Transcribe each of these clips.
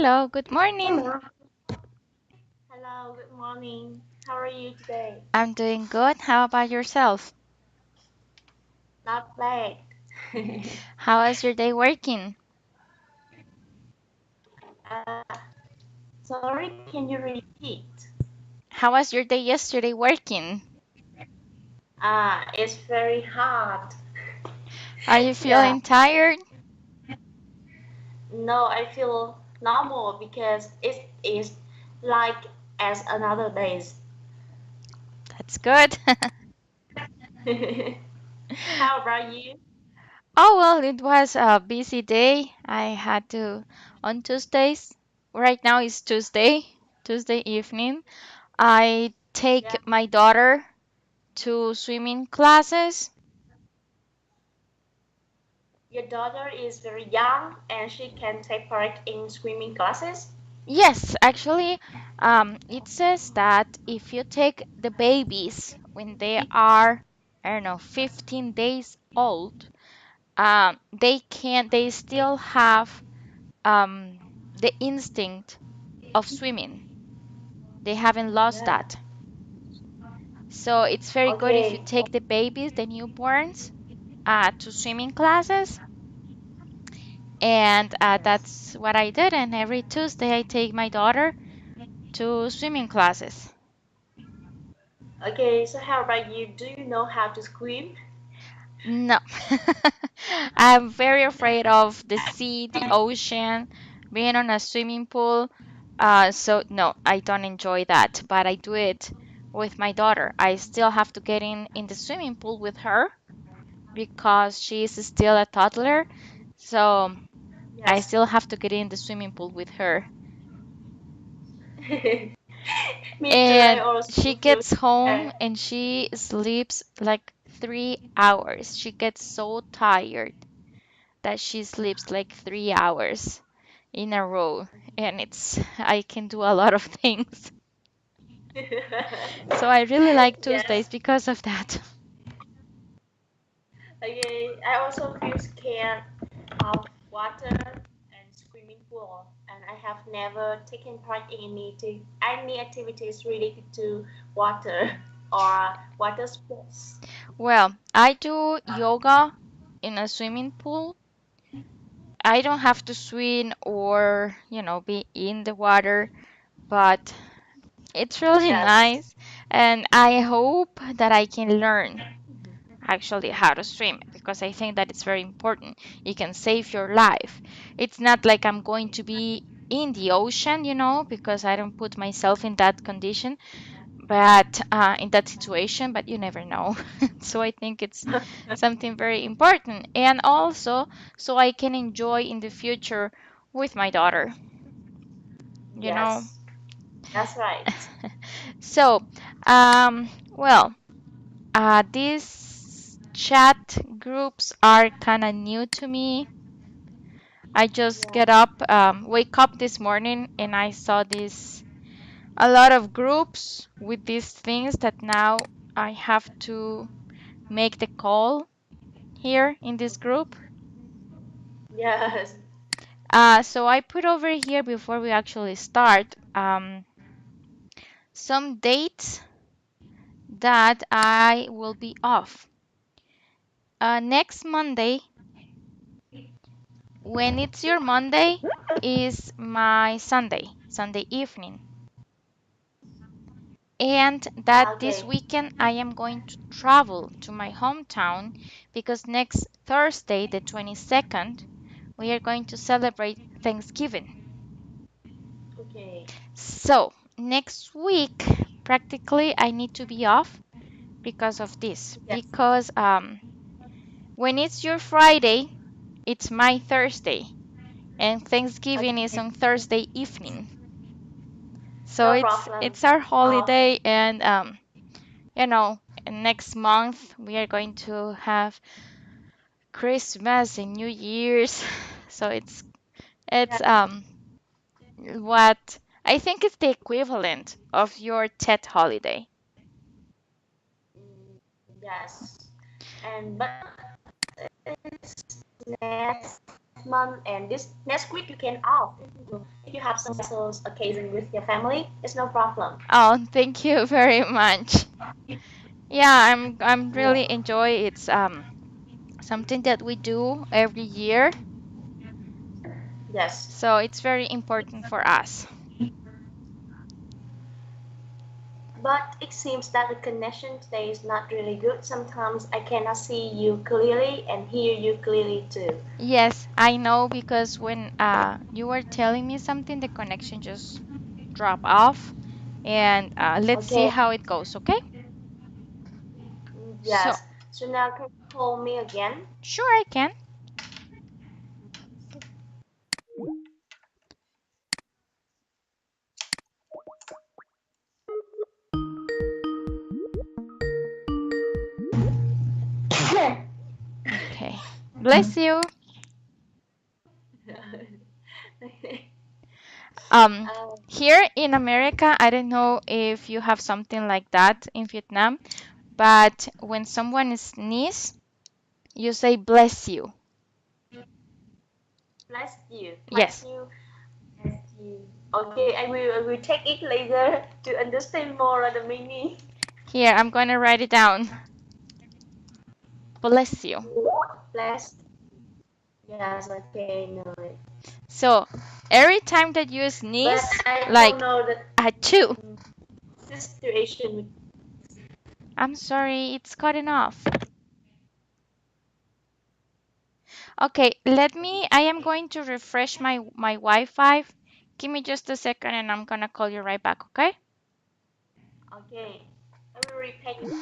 Hello, good morning. Hello. Hello, good morning. How are you today? I'm doing good. How about yourself? Not bad. How was your day working? uh, Sorry, can you repeat? How was your day yesterday working? It's very hard. Are you Yeah. feeling tired? No, I feel normal because it is like as another days. That's good. How about you? Oh, well, it was a busy day. I had to, on Tuesdays, right now it's Tuesday evening. I take Yeah. my daughter to swimming classes. Your daughter is very young and she can take part in swimming classes? Yes, actually, it says that if you take the babies when they are, I don't know, 15 days old, they still have the instinct of swimming. They haven't lost Yeah. that. So it's very good if you Okay. take the babies, the newborns, to swimming classes. And Yes. that's what I did. And every Tuesday, I take my daughter to swimming classes. Okay, so how about you? Do you know how to swim? No. I'm very afraid of the sea, the ocean, being on a swimming pool. So no, I don't enjoy that, but I do it with my daughter. I still have to get in the swimming pool with her because she is still a toddler. So I Yes. still have to get in the swimming pool with her. Me too, I And she also feel gets home scared. and she sleeps like 3 hours. She gets so tired that she sleeps like 3 hours in a row, and it's I can do a lot of things. So I really like Tuesdays Yes, because of that. okay. I also feel scared of water and swimming pool, and I have never taken part in any activities related to water or water sports. Well, I do yoga in a swimming pool. I don't have to swim or, be in the water, but it's really Yes. nice. And I hope that I can learn actually how to swim because I think that it's very important. It can save your life. It's not like I'm going to be in the ocean, because I don't put myself in that condition, but in that situation, but you never know. So I think it's something very important. And also, so I can enjoy in the future with my daughter, you know. Yes, that's right. So, well, these chat groups are kind of new to me. I just Yeah. wake up this morning, and I saw this a lot of groups with these things that now I have to make the call here in this group. Yes. So I put over here before we actually start some dates that I will be off. Next Monday, when it's your Monday, is my Sunday evening. And that this Okay. weekend I am going to travel to my hometown because next Thursday, the 22nd, we are going to celebrate Thanksgiving. Okay. So, next week, practically, I need to be off because of this. Yes. Because when it's your Friday, it's my Thursday, and Thanksgiving is Okay. on Thursday evening. So No it's problem. it's our Oh, holiday, and you know, next month we are going to have Christmas and New Year's. So it's yeah. what I think is the equivalent of your Tet holiday. Mm, yes. And but it's next month and this next week you can off. you have some special occasion with your family, it's no problem. Oh, thank you very much. Yeah, I'm really Yeah. enjoy it's something that we do every year, Yes. so it's very important for us. But it seems that the connection today is not really good. Sometimes I cannot see you clearly and hear you clearly too. Yes, I know because when you were telling me something, the connection just dropped off. And let's see Okay. how it goes, okay? So, Yes. So now can you call me again? sure I can. Okay. Bless you. Um, Here in America, I don't know if you have something like that in Vietnam, but when someone sneezes, you say bless you. Bless you. Bless Yes. you. Bless you. Okay, I will take it later to understand more of the meaning. Here, I'm going to write it down. Bless you. Bless. Yes, okay, know it. So, every time that you But sneeze, I don't like know the achoo. situation. I'm sorry, it's cutting off. Okay, I am going to refresh my Wi-Fi. Give me just a second and I'm gonna call you right back, okay? Okay, I will repeat it.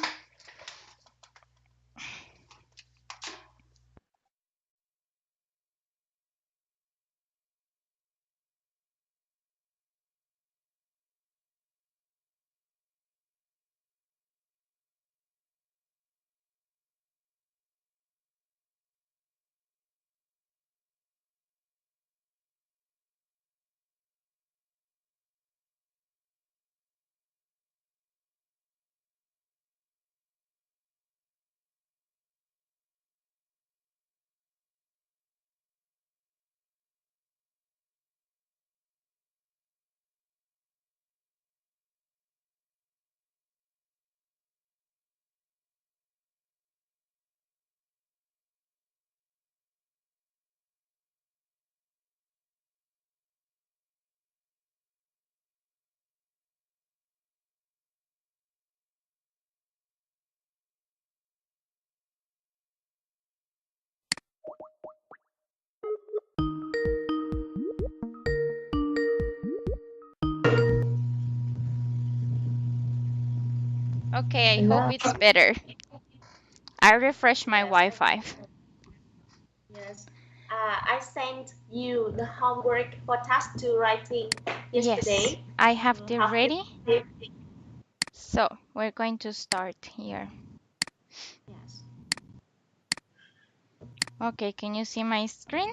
Okay, I hope Hello. it's better. I refreshed my Yes, Wi-Fi. yes. I sent you the homework for task two writing Yes, yesterday. I You have the have to ready. complete it. So, we're going to start here. Yes. Okay, can you see my screen?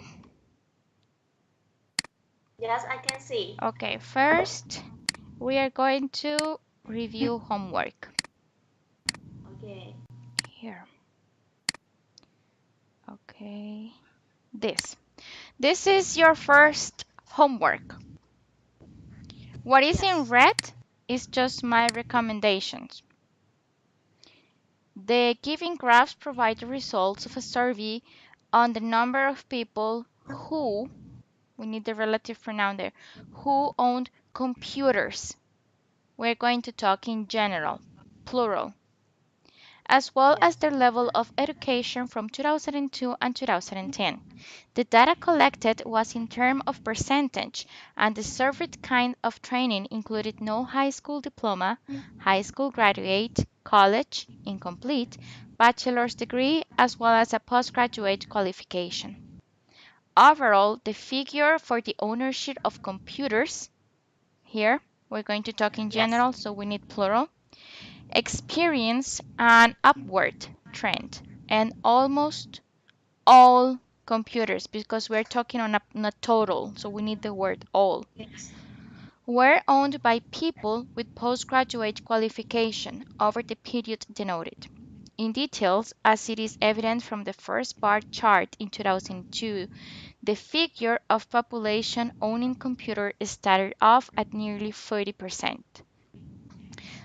Yes, I can see. Okay, first we are going to review homework. Okay. Here. Okay. This. This is your first homework. What is in Yes. red is just my recommendations. The given graphs provide the results of a survey on the number of people who, we need the relative pronoun there, who owned computers. We're going to talk in general, plural, as well as Yes. their level of education from 2002 and 2010. The data collected was in terms of percentage, and the surveyed kind of training included no high school diploma, high school graduate, college, incomplete, bachelor's degree, as well as a postgraduate qualification. Overall, the figure for the ownership of computers, here we're going to talk in Yes. general, so we need plural, experience an upward trend, and almost all computers, because we're talking on a total, so we need the word all, Yes. were owned by people with postgraduate qualification over the period denoted. in details as it is evident from the first bar chart in 2002. The figure of population owning computer started off at nearly 40%.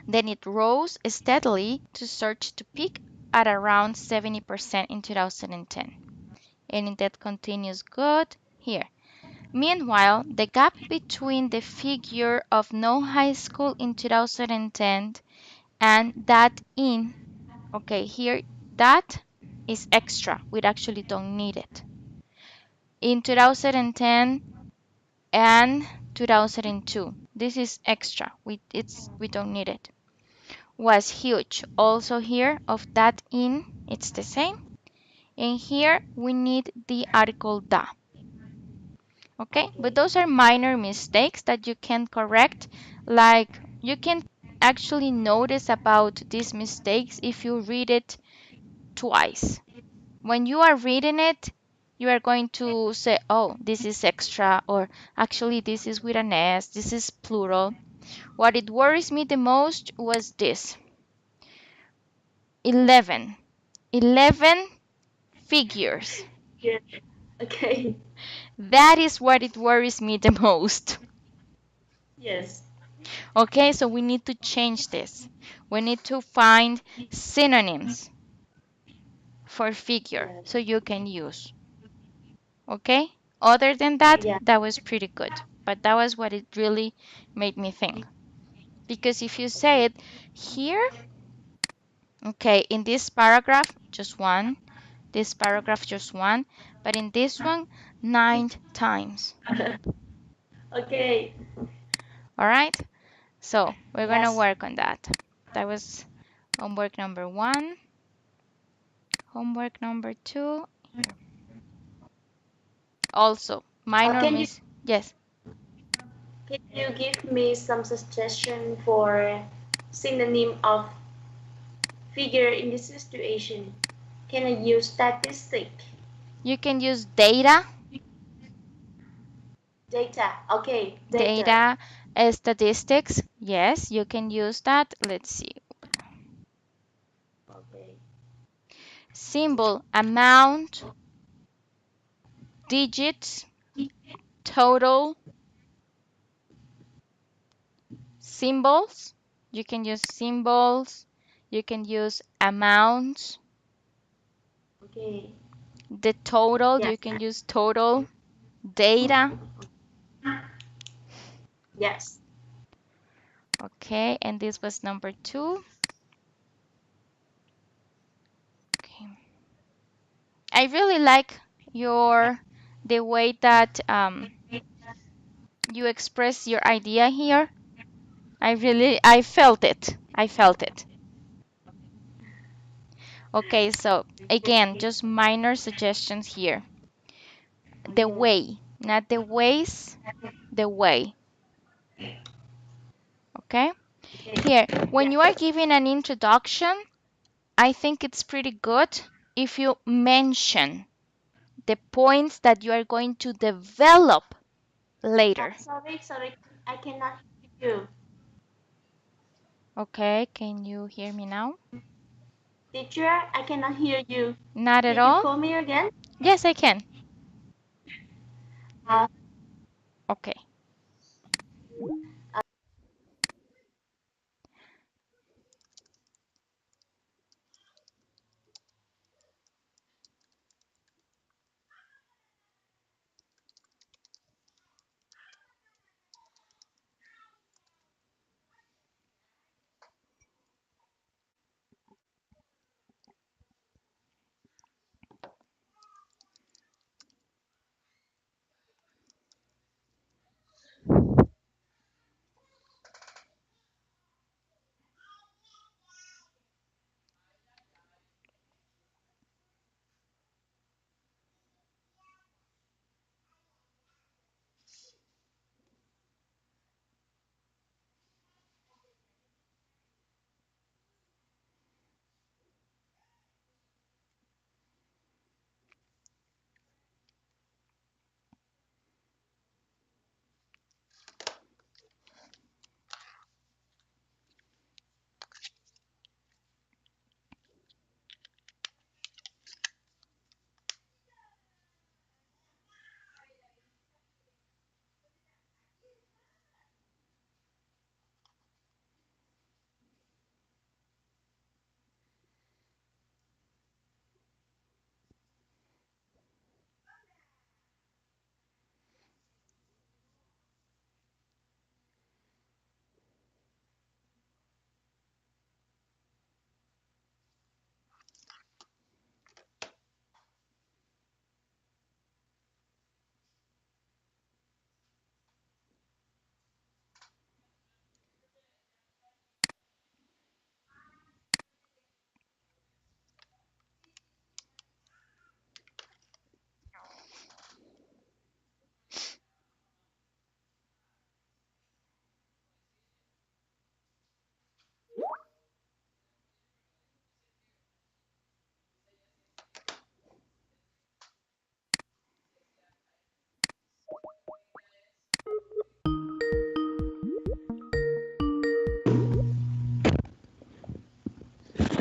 Then it rose steadily to surge to peak at around 70% in 2010. And that continues good here. Meanwhile, the gap between the figure of no high school in 2010 and that in, okay, here that is extra. We actually don't need it. In 2010 and 2002, this is extra. We don't need it. Was huge. Also here of that in, it's the same. And here we need the article da. Okay, but Okay. those are minor mistakes that you can correct. Like you can actually notice about these mistakes if you read it twice. When you are reading it, you are going to say, oh, this is extra, or actually, this is with an S, this is plural. What it worries me the most was this 11. 11 figures. Yeah. Okay. That is what it worries me the most. Yes. Okay, so we need to change this. We need to find synonyms for figure Yes. so you can use. Okay? Other than that, Yeah. that was pretty good. But that was what it really made me think. Because if you say Okay. it here, okay, in this paragraph, just one, this paragraph, just one, but in this one, 9 times. Okay. All right? So we're going to Yes. work on that. That was homework number one. Homework number two. Here. Also, minor Can you miss. Yes, give me some suggestion for synonym of figure in this situation? Can I use statistic? you can use data, Data. Okay. Data. data, statistics. Yes, you can use that. Let's see. Okay. Symbol, amount, digits, total, symbols. You can use symbols. You can use amounts. Okay. The total, you Yes. can use total. Data. Yes. Okay, and this was number two. Okay. I really like your the way that you express your idea here. I felt it. I felt it. Okay, so again, just minor suggestions here. The Okay. way, not the ways, the way. Okay? Okay. Here, when Yeah. you are giving an introduction, I think it's pretty good if you mention the points that you are going to develop later. Sorry. Sorry. I cannot hear you. Okay, can you hear me now? Teacher, I cannot hear you. Not at Can you all? call me again? Yes, I can. Uh, Okay.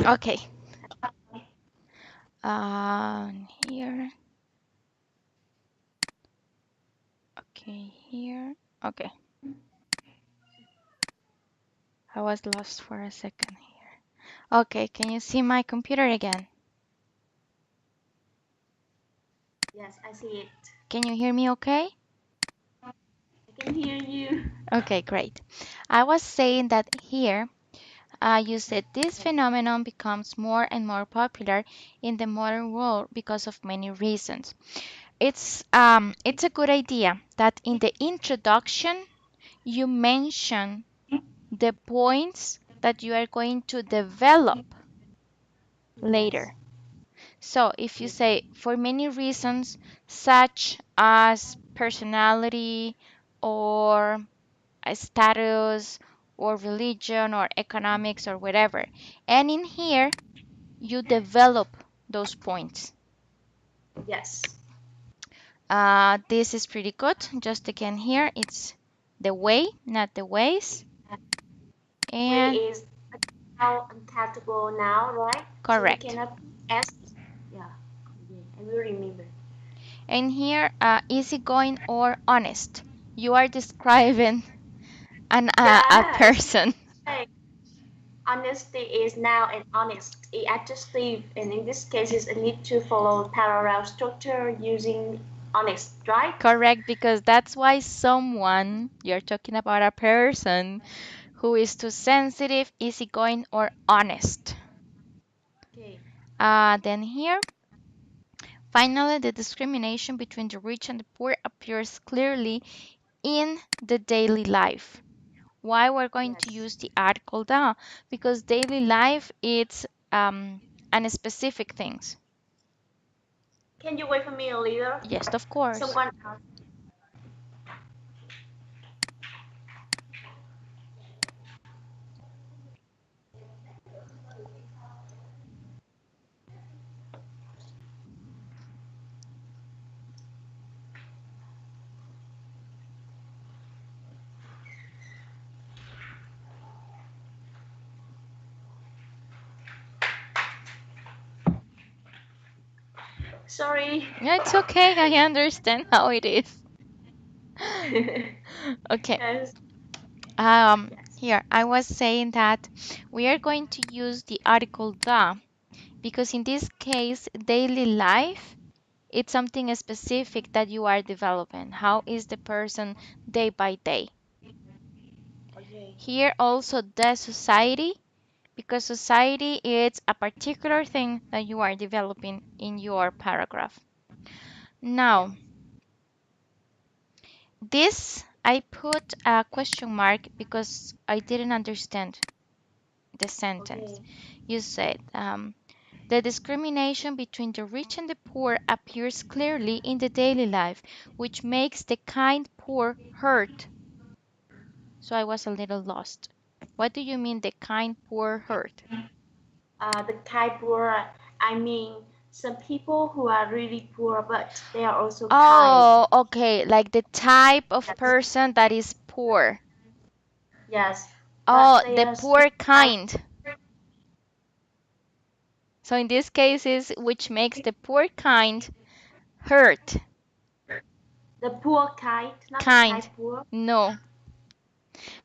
Okay. Here. Okay, here. Okay. I was lost for a second here. Okay, can you see my computer again? Yes, I see it. Can you hear me okay? I can hear you. Okay, great. I was saying that here you said this phenomenon becomes more and more popular in the modern world because of many reasons. It's a good idea that in the introduction you mention the points that you are going to develop Yes. later. So if you Okay. say for many reasons such as personality or a status or religion or economics or whatever, and in here you develop those points. Yes. This is pretty good. Just again here, it's the way, not the ways. Way And is now uncountable now, right? So we correct. cannot ask. Yeah. Okay. I will remember. And here, easygoing or honest. You are describing a Yeah, it's person. right. Honesty is now an honest adjective, and in this case, is a need to follow parallel structure using honest, right? Correct, because that's why someone, you're talking about a person who is too sensitive, easygoing, or honest. Okay. Then here, finally, the discrimination between the rich and the poor appears clearly in the daily life. Why we're going to Yes. use the article da? Because daily life it's and specific things. Can you wait for me a little? Yes, of course. Someone else. Sorry. Yeah, it's okay. I understand how it is. Okay. Yes. Yes. Here I was saying that we are going to use the article the because in this case, daily life it's something specific that you are developing. How is the person day by day? Okay. Here also the society because society is a particular thing that you are developing in your paragraph. Yeah. Now, this I put a question mark because I didn't understand the sentence. Okay. You said the discrimination between the rich and the poor appears clearly in the daily life, which makes the kind poor hurt. So I was a little lost. What do you mean the kind poor hurt? The kind poor, I mean, some people who are really poor, but they are also kind. Oh, okay, like the type of Yes. person that is poor. Yes. But Oh, they the are still poor kind. kind. So in this case is which makes the poor kind hurt. The poor kind, not the kind Kind. poor. No,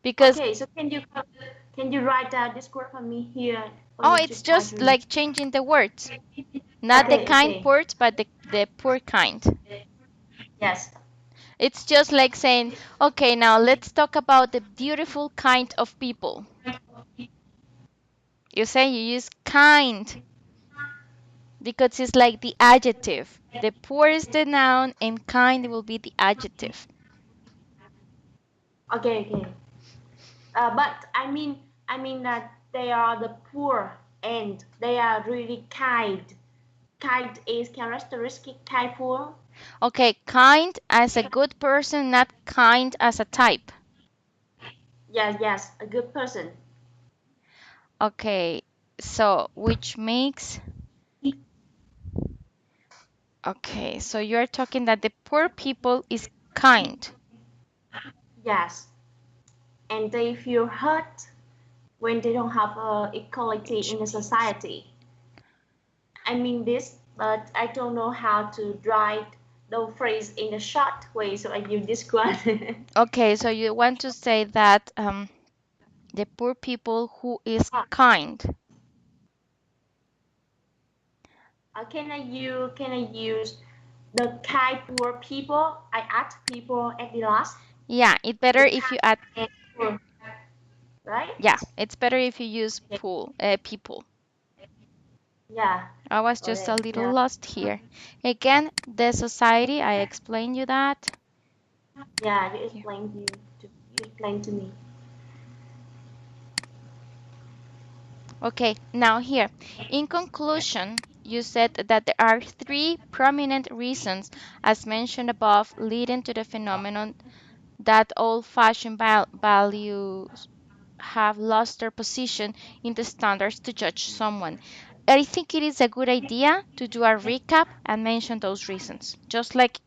because Okay, so can you write down this word for me here for oh, me to it's try to just remember? like changing the words. Not the Okay, kind okay. poor, but the poor kind. Yes. It's just like saying, okay, now let's talk about the beautiful kind of people. You say you use kind because it's like the adjective. The poor is the noun and kind will be the adjective. Okay, okay. But I mean that they are the poor and they are really kind. Kind is characteristic kind poor. Okay, kind as a good person, not kind as a type. Yes, yes, a good person. Okay, so which makes. Okay, so you're talking that the poor people is kind. Yes, and they feel hurt when they don't have equality in the society. I mean this, but I don't know how to write the phrase in a short way, so I use this one. Okay, so you want to say that the poor people who is kind. Can I use the kind poor people? I add people at the last. Yeah, it's better The if you add, kind poor, yeah, right? it's better if you use Okay. people. Yeah. I was just a Okay. little Yeah. lost here. Again, the society, I explained you that. Yeah. Here. You explain to me. Okay, now here. In conclusion, you said that there are three prominent reasons, as mentioned above, leading to the phenomenon that old-fashioned values have lost their position in the standards to judge someone. I think it is a good idea to do a recap and mention those reasons, just like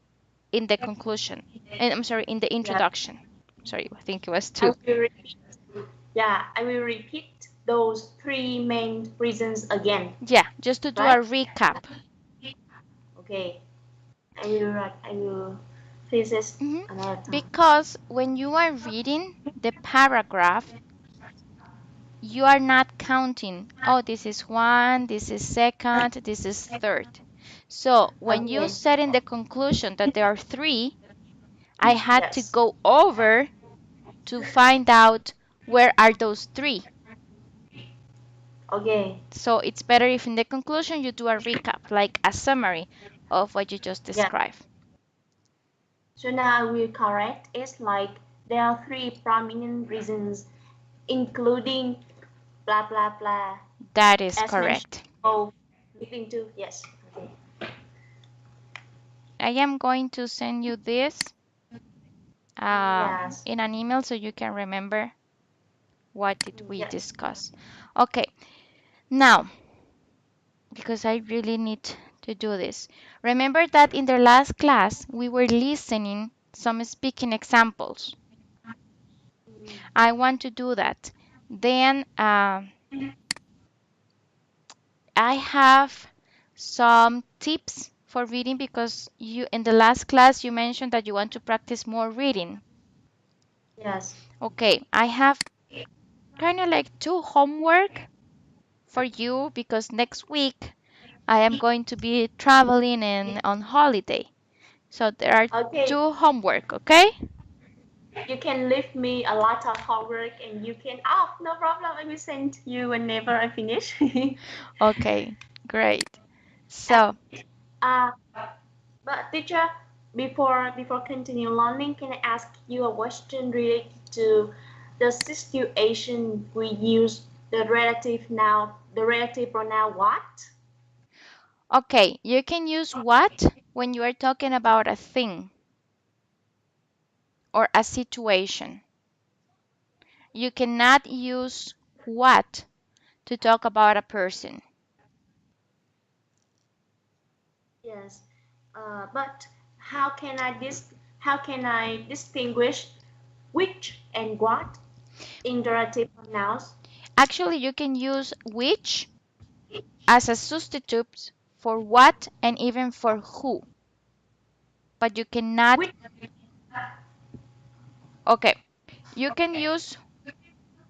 in the conclusion. And I'm sorry, in the Yeah. introduction. Sorry, I think it was I two. will repeat. Yeah. I will repeat those three main reasons again. Yeah, just to do a Right? recap. Okay. I will finish this Mhm. another time. Because when you are reading the paragraph, you are not counting, oh, this is one, this is second, this is third. So when you Okay. said in the conclusion that there are three, I had to Yes. go over to find out where are those three. Okay. So it's better if in the conclusion you do a recap, like a summary of what you just Yeah. described. So now I will correct. It's like there are three prominent reasons, including blah blah blah, That is as mentioned. correct. Oh, leading to yes. Okay. I am going to send you this Yes. in an email so you can remember what did we Yes. discuss. Okay, now, because I really need to do this. Remember that in the last class we were listening some speaking examples. I want to do that. Then I have some tips for reading because you in the last class you mentioned that you want to practice more reading. Yes. Okay, I have kind of like two homework for you because next week I am going to be traveling and on holiday. So there are Okay. two homework, okay? You can leave me a lot of homework, and you can. Oh, no problem. I will send you whenever I finish. Okay, great. And, So, uh, but teacher, before continue learning, can I ask you a question related to the situation we use the relative noun, the relative pronoun what? okay, you can use what when you are talking about a thing or a situation. You cannot use what to talk about a person. Yes. But how can I distinguish which and what in the relative pronouns? Actually, you can use which as a substitute for what and even for who, but you cannot. Which Okay, you can use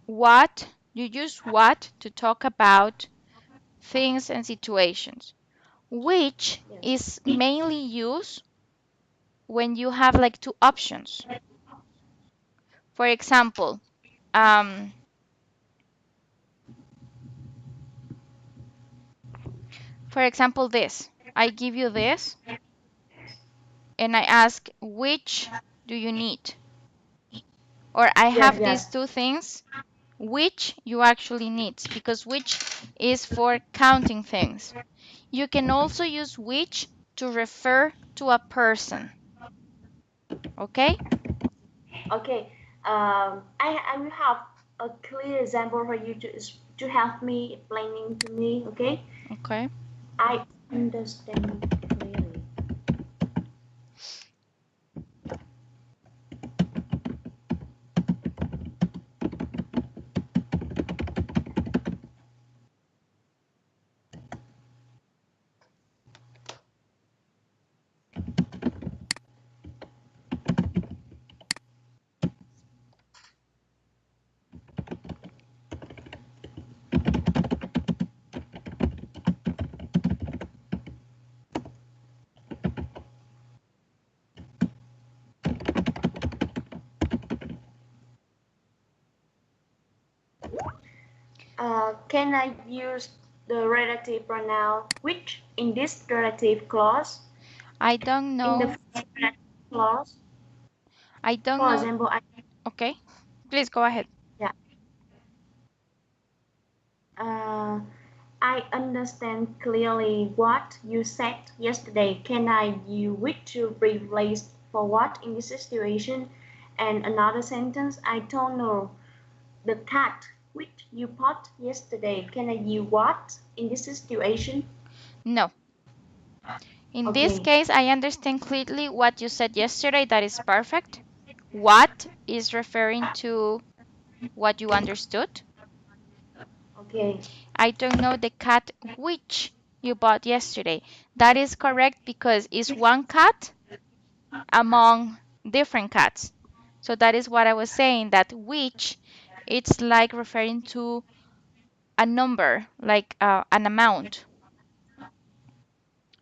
what, you use what to talk about things and situations, which yes. is mainly used when you have like two options. For example, um, this. I give you this and I ask, which do you need? Or I Yes, have these yes. two things, which you actually need, because which is for counting things. You can also use which to refer to a person. Okay? Okay. I will have a clear example for you to help me explaining to me. Okay. Okay. I understand clearly. Can I use the relative pronoun which in this relative clause? I don't In the know. first relative clause, I don't for know. example, Okay, please go ahead. yeah, uh, I understand clearly what you said yesterday. Can I use which to replace for what in this situation? And another sentence, I don't know the cat which you bought yesterday. Can I use what in this situation? No. In this Okay, case, I understand clearly what you said yesterday. That is perfect. What is referring to what you understood. okay, I don't know the cat which you bought yesterday. That is correct because it's one cat among different cats. So that is what I was saying, that which it's like referring to a number, like an amount.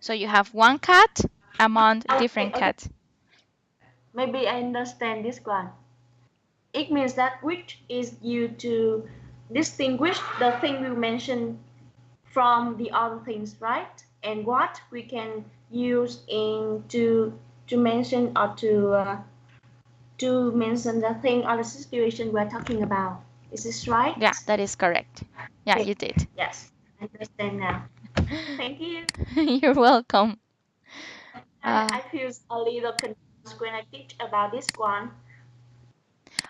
So you have one cat among okay, different okay. cats. Maybe I understand this one. It means that which is used to distinguish the thing we mentioned from the other things, right? And what we can use in to mention or to mention the thing or the situation we're talking about. Is this right? Yeah, that is correct. Yeah, Okay. you did. Yes, I understand now. Thank you. You're welcome. Uh, I feel a little confused when I teach about this one.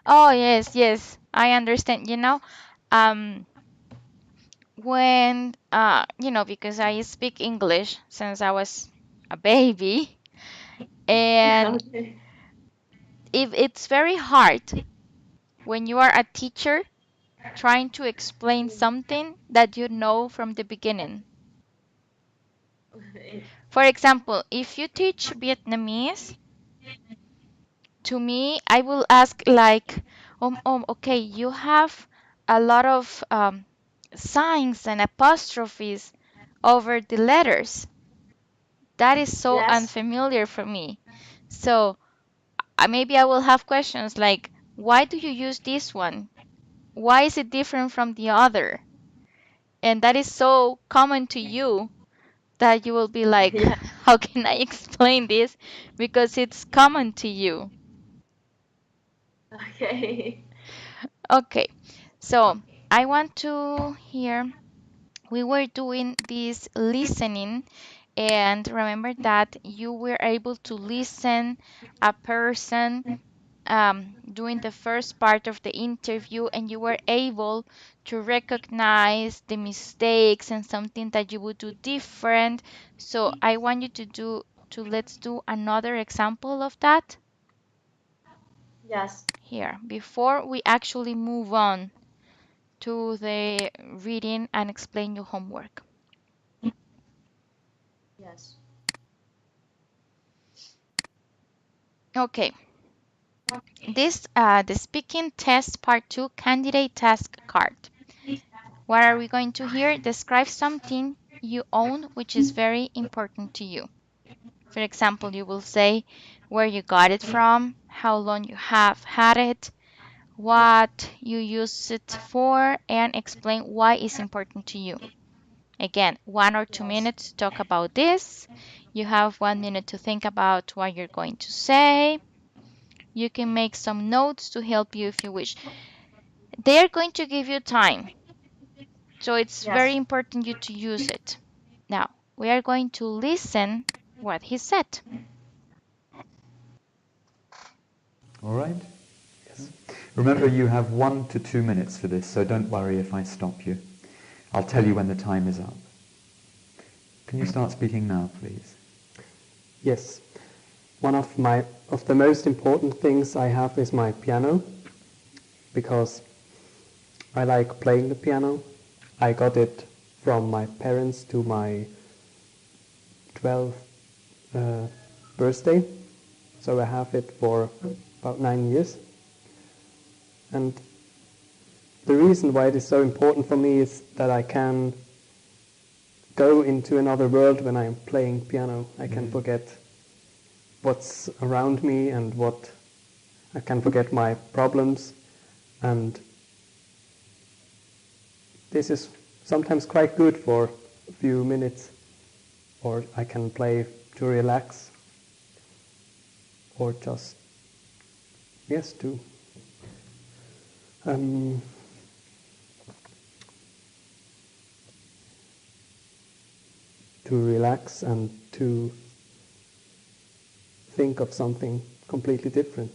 oh, yes, yes, I understand. Um, when, because I speak English since I was a baby, and Okay. if it's very hard when you are a teacher trying to explain something that you know from the beginning. For example, if you teach Vietnamese, to me, I will ask like, okay, you have a lot of signs and apostrophes over the letters. That is so Yes. unfamiliar for me. So maybe I will have questions like, why do you use this one? Why is it different from the other? And that is so common to you that you will be like, Yeah. how can I explain this? Because it's common to you. Okay. Okay, so I want to hear, we were doing this listening, and remember that you were able to listen a person during the first part of the interview, and you were able to recognize the mistakes and something that you would do different. So I want you let's do another example of that Yes. here before we actually move on to the reading and explain your homework. Yes. Okay, this the speaking test part 2 candidate task card. What are we going to hear? Describe something you own which is very important to you. For example, you will say where you got it from, how long you have had it, what you use it for, and explain why it's important to you. Again, 1 or 2 Yes. minutes to talk about this. You have 1 minute to think about what you're going to say. You can make some notes to help you if you wish. They're going to give you time, so it's very Yes. important you to use it. Now, we are going to listen what he said. All right? Remember, you have 1 to 2 minutes for this, so don't worry if I stop you. I'll tell you when the time is up. Can you start speaking now, please? Yes. One of the most important things I have is my piano, because I like playing the piano. I got it from my parents to my 12th birthday, so I have it for about 9 years. And the reason why it is so important for me is that I can go into another world when I am playing piano. I can forget what's around me and what I can forget my problems, and this is sometimes quite good for a few minutes, or I can play to relax, or just, yes, um, to relax and to think of something completely different.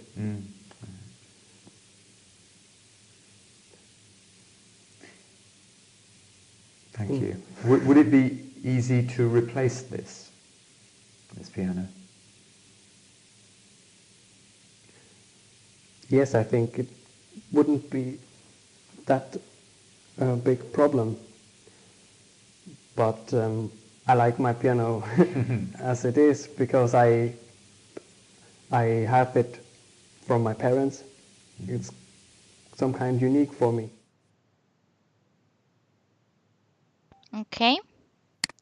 Thank you. Would it be easy to replace this piano? Yes, I think it wouldn't be that big problem, but I like my piano as it is because I have it from my parents. It's some kind unique for me. Okay.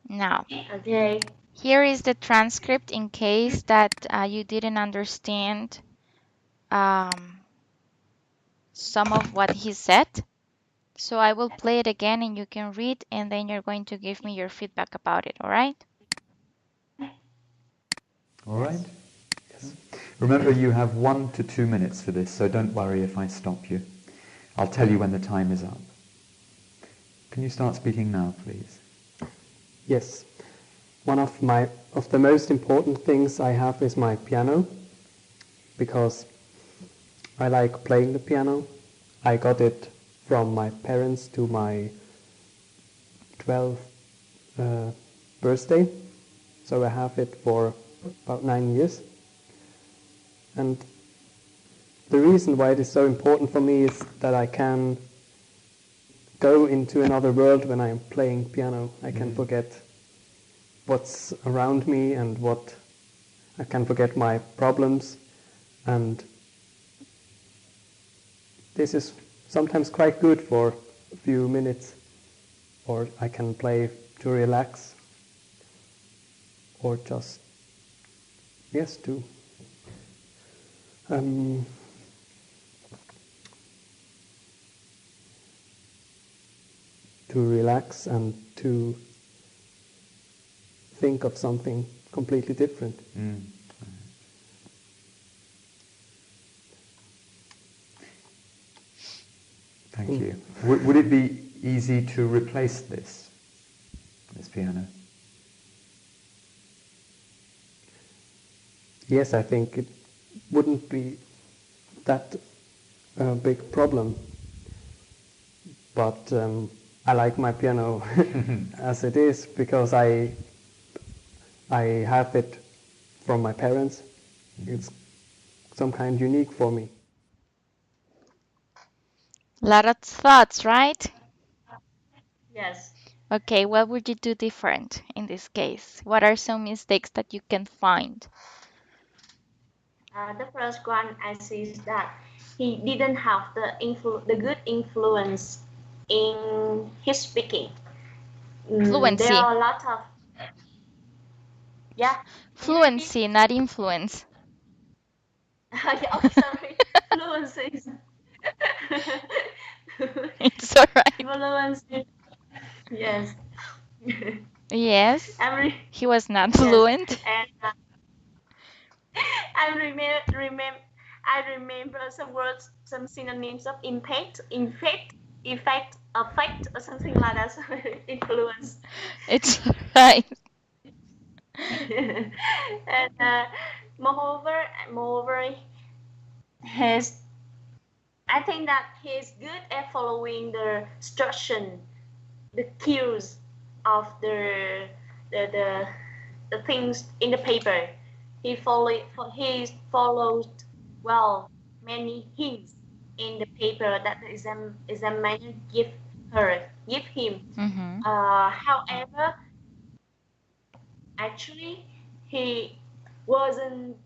Now, Okay. here is the transcript in case that you didn't understand some of what he said. So I will play it again and you can read and then you're going to give me your feedback about it, all right? All right? Yes. Remember, you have 1 to 2 minutes for this, so don't worry if I stop you. I'll tell you when the time is up. Can you start speaking now, please? Yes. One of the most important things I have is my piano, because I like playing the piano. I got it from my parents to my 12th birthday, so I have it for about 9 years. And the reason why it is so important for me is that I can go into another world when I'm playing piano. I can forget what's around me and I can forget my problems, and this is sometimes quite good for a few minutes, or I can play to relax, or just, yes, um, to relax and to think of something completely different. Thank you. Would it be easy to replace this piano? Yes, I think it wouldn't be that big problem, but I like my piano as it is because I have it from my parents. It's some kind unique for me. A lot of thoughts, right? Yes. Okay, what would you do different in this case? What are some mistakes that you can find? The first one I see is that he didn't have the good influence in his speaking. There Fluency. are a lot of, yeah. Can you repeat? Fluency, not influence. Yeah, okay, sorry. Fluency. It's all right. Fluency. Yes. Yes, I'm he was not yes, fluent. and I remember some words, some synonyms of impact, effect, affect, or something like that. So influence. It's all right. And moreover, his I think that he's good at following the instruction, the cues of the the things in the paper. He followed well many hints in the paper that the examiner give him. Mm-hmm. However, actually he wasn't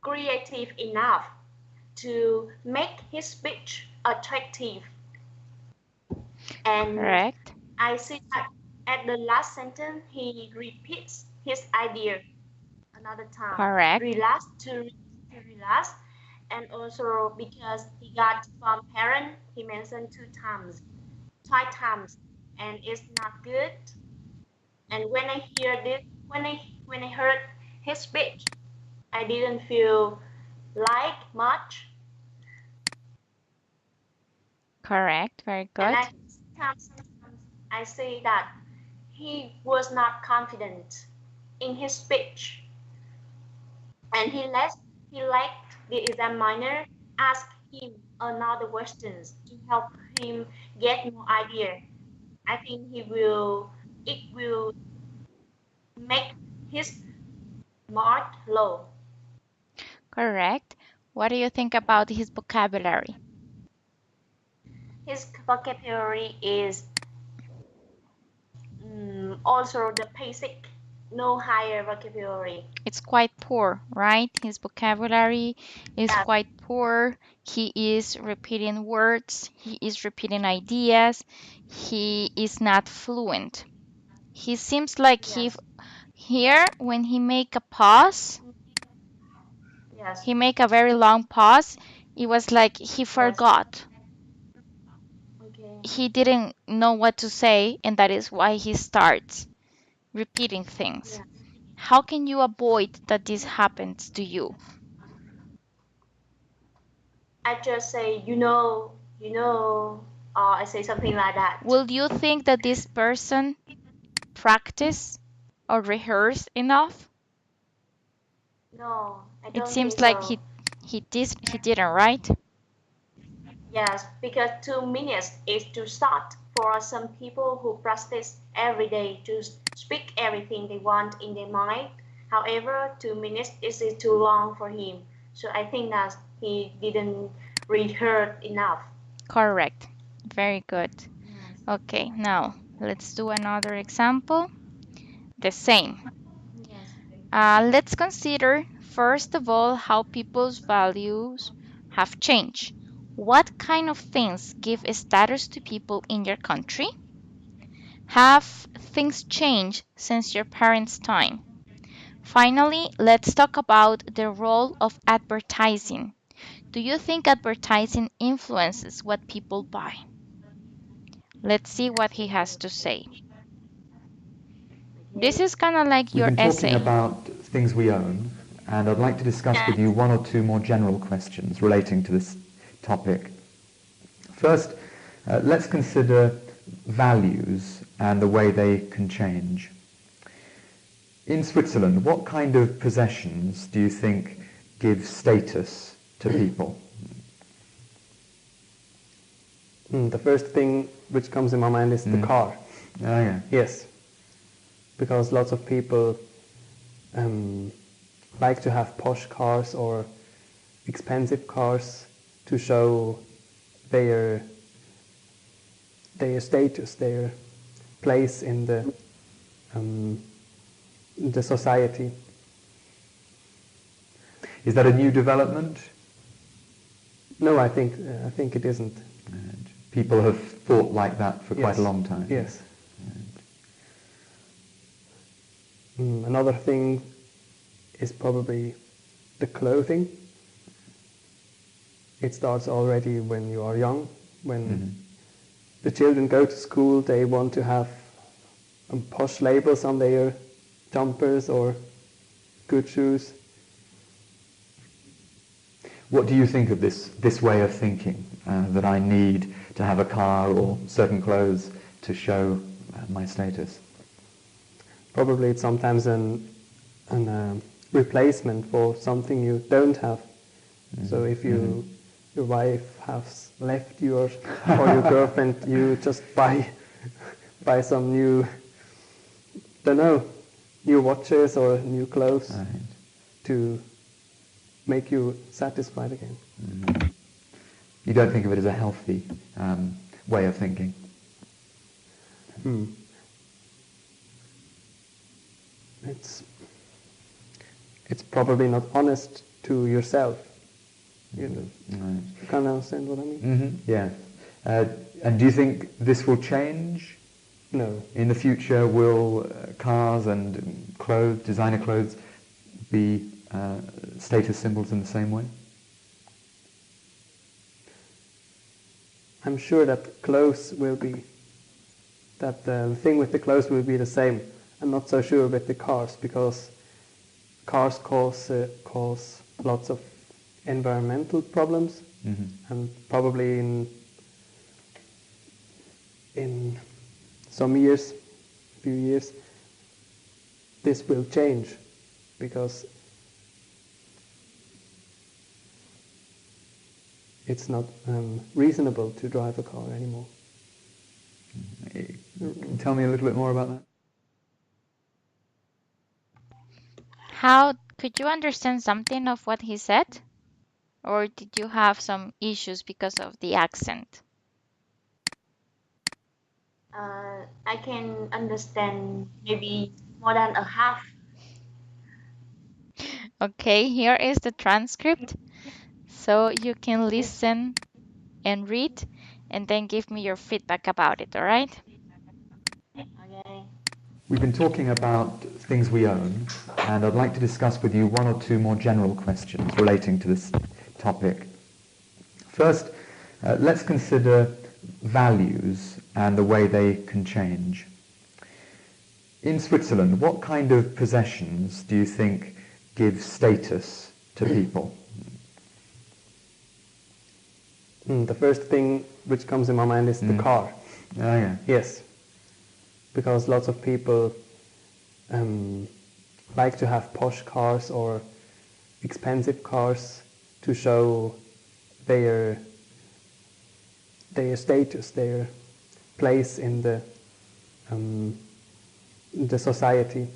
creative enough to make his speech attractive. And Correct. I see that at the last sentence he repeats his idea another time. Correct. Relax to relax, and also because he got from parent, he mentioned 2 times. twice times, and it's not good. And when I hear this, when I heard his speech, I didn't feel like much, Correct. Very and good. sometimes I say that he was not confident in his speech, and he let the examiner ask him another questions to help him get more idea. I think it will make his mark low. Correct. What do you think about his vocabulary? His vocabulary is also the basic, no higher vocabulary. It's quite poor, right? His vocabulary is Yes, quite poor. He is repeating words, he is repeating ideas, he is not fluent. He seems like yes, here when he make a pause, yes, he make a very long pause. It was like he yes. forgot. Okay. He didn't know what to say, and that is why he starts repeating things. Yeah. How can you avoid that this happens to you? I just say, or I say something like that. Will you think that this person practice or rehearse enough? No, I It don't seems think like so. he didn't, right? Yes, because 2 minutes is too short for some people who practice every day to speak everything they want in their mind. However, 2 minutes is too long for him. So I think that he didn't rehearse enough. Correct. Very good. Yes. Okay, now let's do another example. The same. Yes. Let's consider, first of all, how people's values have changed. What kind of things give status to people in your country? Have things changed since your parents' time? Finally, let's talk about the role of advertising. Do you think advertising influences what people buy? Let's see what he has to say. This Okay. is kind of like We've your been talking essay. about things we own, and I'd like to discuss with you one or two more general questions relating to this topic. First, let's consider values and the way they can change. In Switzerland, what kind of possessions do you think give status to people? The first thing which comes in my mind is the car. Oh, yeah. Yes, because lots of people like to have posh cars or expensive cars to show their status, their place um, in the society. Is that a new development? No, I think it isn't. And people have thought like that for quite a long time. Yes. Another thing is probably the clothing. It starts already when you are young. When the children go to school, they want to have posh labels on their jumpers or good shoes. What do you think of this way of thinking, that I need to have a car or certain clothes to show my status? Probably it's sometimes an replacement for something you don't have. So if your wife has left you or your girlfriend, you just buy some new, new watches or new clothes Right. to make you satisfied again. You don't think of it as a healthy way of thinking? It's probably not honest to yourself. You Right. can understand what I mean? Yeah. And do you think this will change? No. In the future, will cars and clothes, designer clothes, be status symbols in the same way? I'm sure that clothes will be that the thing with the clothes will be the same. I'm not so sure with the cars, because cars cause lots of environmental problems, and probably in some years, few years, this will change, because it's not reasonable to drive a car anymore. Can you tell me a little bit more about that? How could you understand something of what he said? Or did you have some issues because of the accent? I can understand maybe more than a half. Okay, here is the transcript. So you can listen and read and then give me your feedback about it, all right? Okay. We've been talking about things we own, and I'd like to discuss with you one or two more general questions relating to this topic. First, let's consider values and the way they can change. In Switzerland, what kind of possessions do you think give status to people? The first thing which comes in my mind is the car. Oh, yeah. Yes, because lots of people like to have posh cars or expensive cars to show their status, their place in the society.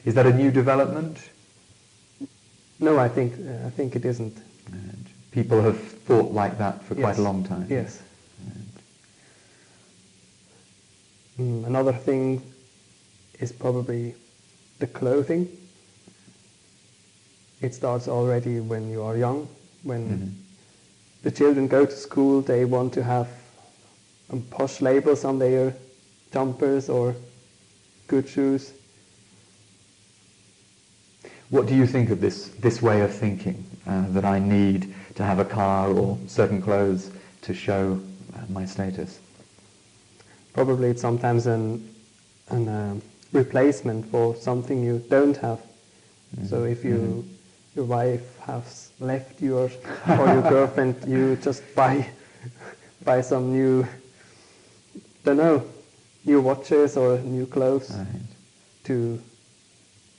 Is that a new development? No, I think it isn't. And people have thought like that for quite a long time. Yes. Another thing is probably the clothing. It starts already when you are young. When the children go to school, they want to have posh labels on their jumpers or good shoes. What do you think of this way of thinking, that I need to have a car or certain clothes to show my status? Probably it's sometimes an replacement for something you don't have. So if your wife has left you or your girlfriend, you just buy some new, new watches or new clothes to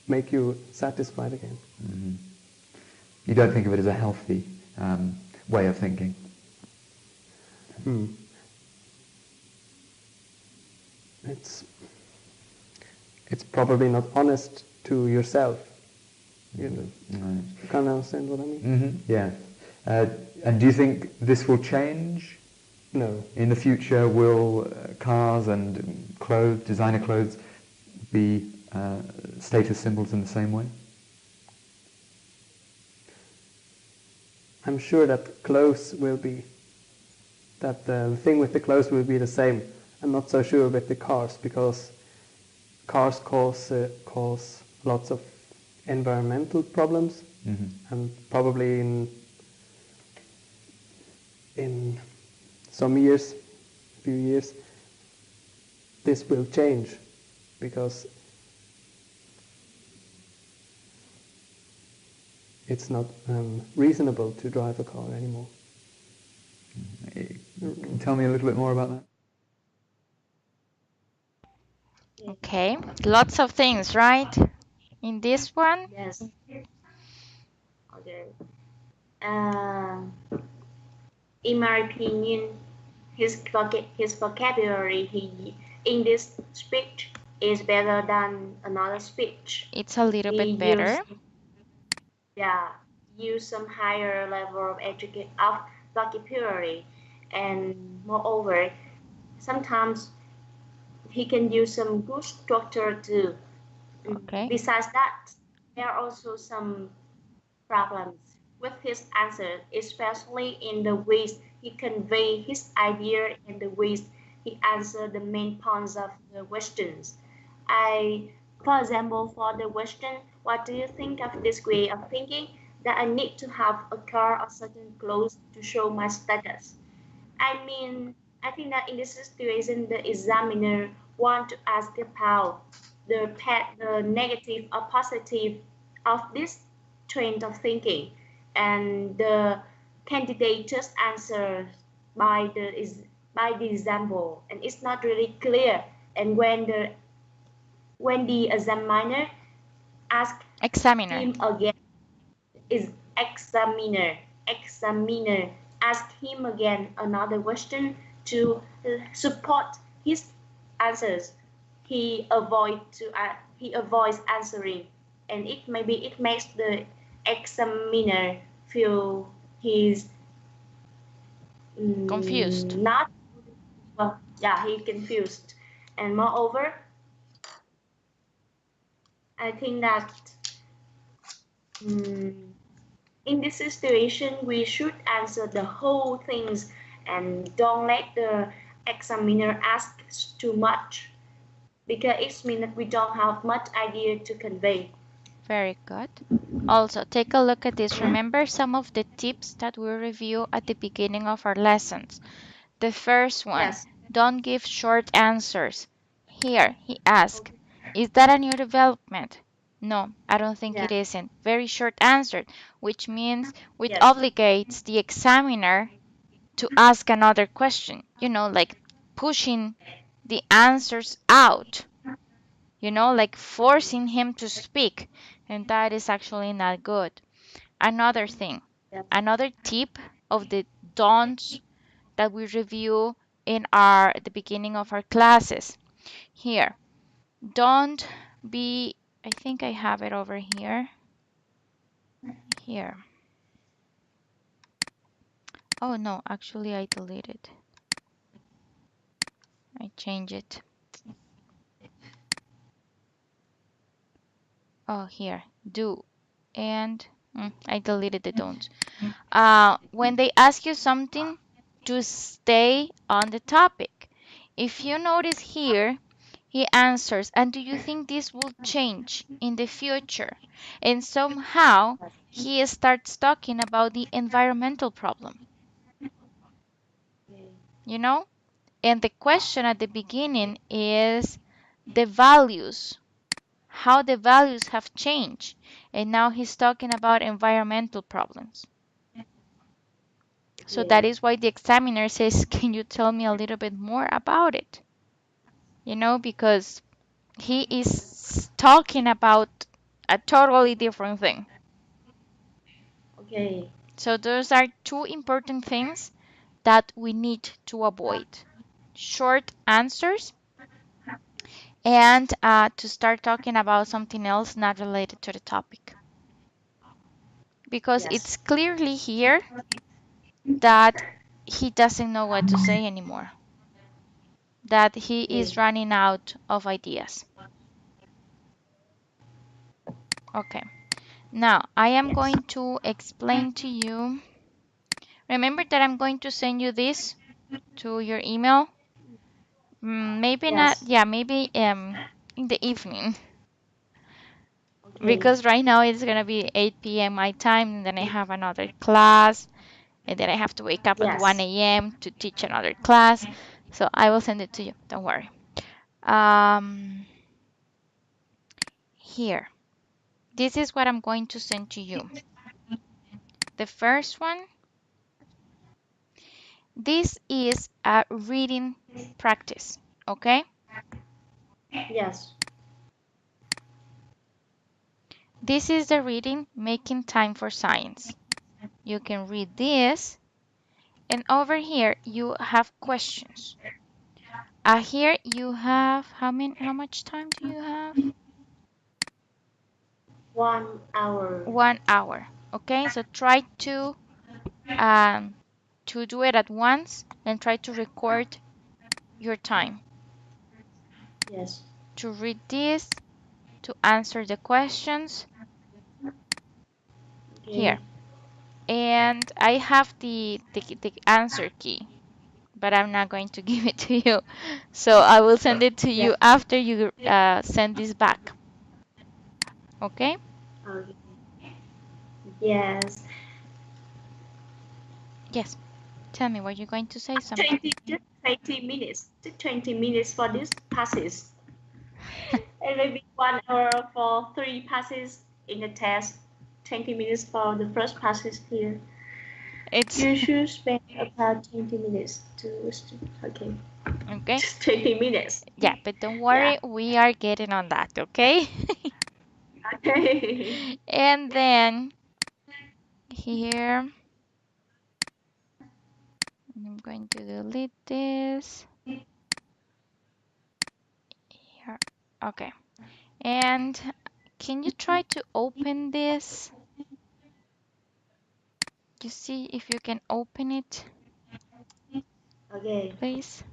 make you satisfied again. You don't think of it as a healthy way of thinking? It's probably not honest to yourself. You can understand what I mean? Yeah. And do you think this will change? No. In the future, will cars and clothes, designer clothes, be status symbols in the same way? I'm sure that clothes will be, that the thing with the clothes will be the same. I'm not so sure with the cars, because cars cause lots of environmental problems, and probably in some years, few years, this will change, because it's not reasonable to drive a car anymore. Can you tell me a little bit more about that? Okay, lots of things, right? In this one? Yes. Okay. Um, in my opinion, his vocabulary in this speech is better than another speech. It's a little He bit better. use some higher level of vocabulary, and moreover, sometimes he can use some good structure too. Okay. Besides that, there are also some problems with his answer, especially in the ways he convey his idea and the ways he answered the main points of the questions. For example, for the question, what do you think of this way of thinking that I need to have a car or certain clothes to show my status? I mean, I think that in this situation, the examiner want to ask about the negative or positive of this trend of thinking, and the candidate just answers by the example, and it's not really clear. And when the examiner asks Examiner. him again, is examiner ask him again another question to support his answers. He avoids answering, and it makes the examiner feel he's Confused. not well. Yeah, he confused, and moreover, I think that in this situation, we should answer the whole things and don't let the examiner ask too much, because it means that we don't have much idea to convey. Very good. Also, take a look at this. Remember some of the tips that we review at the beginning of our lessons. The first one, Yes. don't give short answers. Here, he asked, Okay. is that a new development? No, I don't think Yeah. it isn't. Very short answer, which means it Yes. obligates the examiner to ask another question, like pushing the answers out, like forcing him to speak. And that is actually not good. Another thing, Yes. another tip of the don'ts that we review in the beginning of our classes. Here, don't be, I think I have it over here. Here. Oh no, actually I deleted. I changed it. Oh, here, do. And I deleted the don't. When they ask you something, to stay on the topic. If you notice here, he answers, and do you think this will change in the future? And somehow he starts talking about the environmental problem, Okay. you know? And the question at the beginning is the values, how the values have changed. And now he's talking about environmental problems. So Okay. that is why the examiner says, can you tell me a little bit more about it? Because he is talking about a totally different thing. Okay. So those are two important things that we need to avoid. Short answers and to start talking about something else not related to the topic. Because Yes. it's clearly here that he doesn't know what to say anymore, that he Okay. is running out of ideas. Okay, now I am Yes. going to explain to you. Remember that I'm going to send you this to your email. Maybe not, Yes. yeah, maybe in the evening, Okay. because right now it's gonna be 8 p.m. my time, and then I have another class, and then I have to wake up at Yes. 1 a.m. to teach another class. So I will send it to you. Don't worry. Um, Here, this is what I'm going to send to you. The first one, this is a reading practice, okay? Yes. This is the reading Making Time for Science. You can read this, and over here you have questions. Here you have how much time do you have? 1 hour. 1 hour. Okay, so try to do it at once and try to record your time Yes. to read this, to answer the questions here. Okay. And I have the answer key, but I'm not going to give it to you. So I will send it to Yes. you after you send this back. Okay? Okay. Yes. Yes. Tell me, were you going to say Train something? teacher. 20 minutes. 20 minutes for this passes. And maybe 1 hour for 3 passes in the test. 20 minutes for the first passes here. It's You should spend about 20 minutes to okay. okay. Just 20 minutes. Yeah, but don't Yeah. worry, we are getting on that, okay? Okay. And then here, I'm going to delete this. Here, okay. And can you try to open this? You see if you can open it, Okay. please.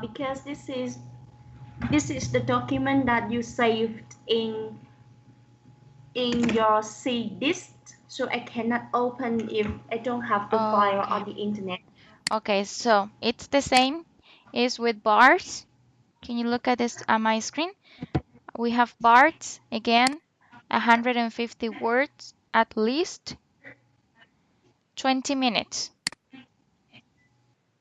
Because this is the document that you saved in your C disk, so I cannot open if I don't have the file Okay. on the internet. Okay, so it's the same as with bars. Can you look at this on my screen? We have bars again, 150 words at least, 20 minutes.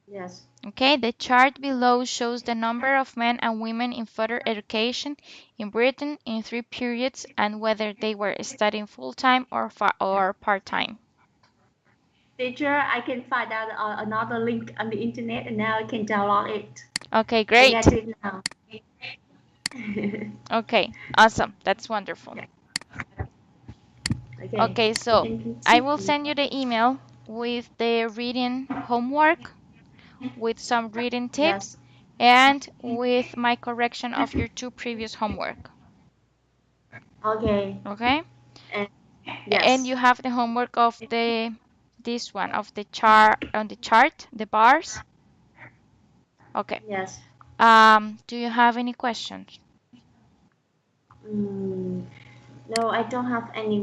Yes. Okay, the chart below shows the number of men and women in further education in Britain in 3 periods and whether they were studying full-time or part-time. Teacher, I can find out another link on the internet and now I can download it. Okay, I great. get it now. Okay, awesome. That's wonderful. Okay, Okay, you so can I will continue. send you the email with the reading homework, with some reading tips, Yes. and with my correction of your 2 previous homework. Okay. Okay? And And yes. you have the homework of this one of the chart on the chart, the bars. Okay. Yes. Do you have any questions? Mm, no, I don't have any